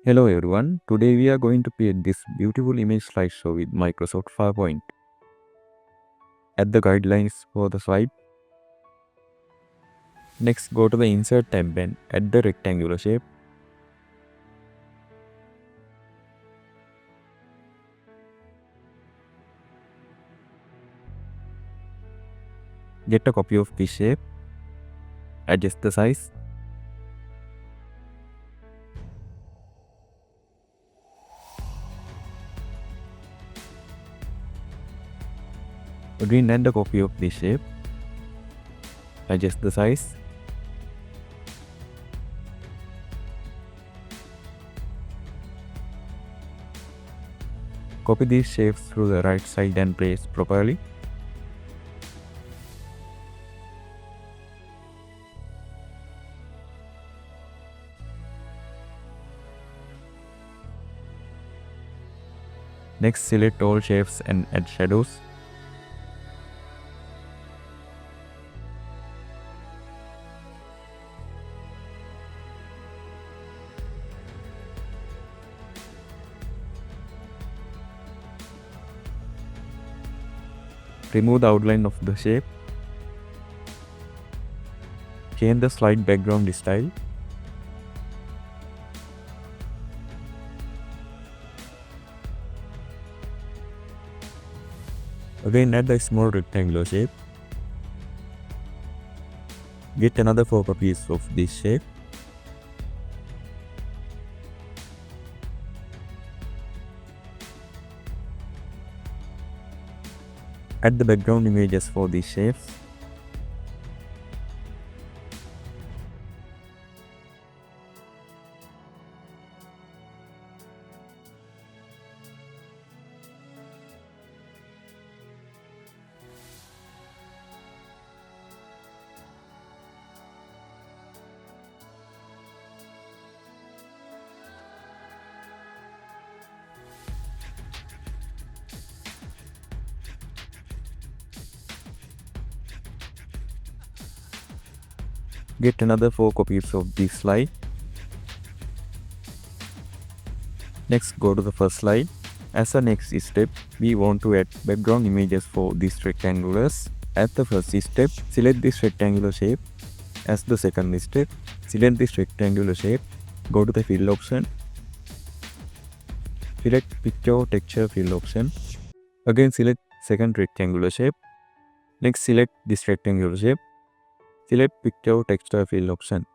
Hello everyone, today we are going to create this beautiful image slideshow with Microsoft PowerPoint. Add the guidelines for the slide. Next, go to the Insert tab and add the rectangular shape. Get a copy of this shape. Adjust the size. Again, add a copy of this shape. Adjust the size. Copy these shapes through the right side and place properly. Next, select all shapes and add shadows. Remove the outline of the shape. Change the slide background style. Again, add the small rectangular shape. Get another 4 copies of this shape. Add the background images for these shapes. Get another 4 copies of this slide. Next, go to the first slide. As a next step, we want to add background images for these rectangulars. At the first step, select this rectangular shape. As the second step, select this rectangular shape. Go to the fill option. Select picture texture fill option. Again, select second rectangular shape. Next, select this rectangular shape. Select picture texture fill option.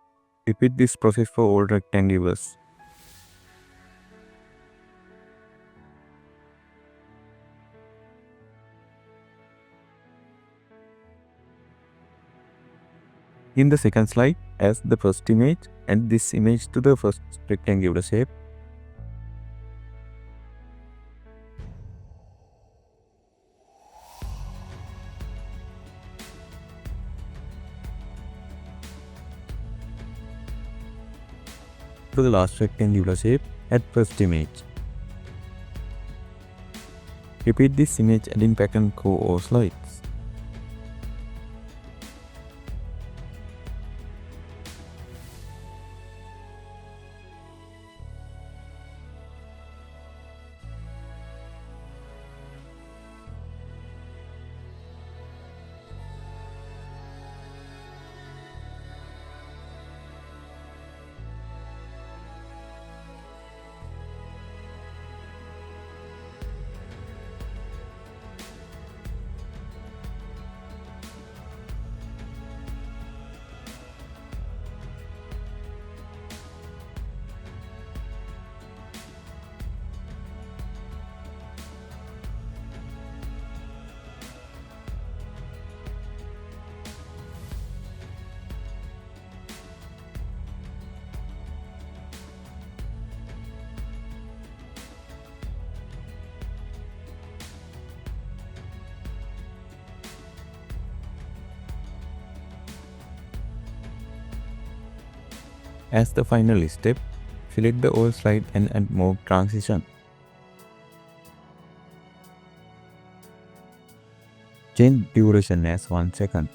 Repeat this process for all rectangles. In the second slide, as the first image, add this image to the first rectangular shape. To the last rectangular shape, add first image. Repeat this image adding pattern for all slides. As the final step, select the whole slide and add more transition. Change duration as 1 second.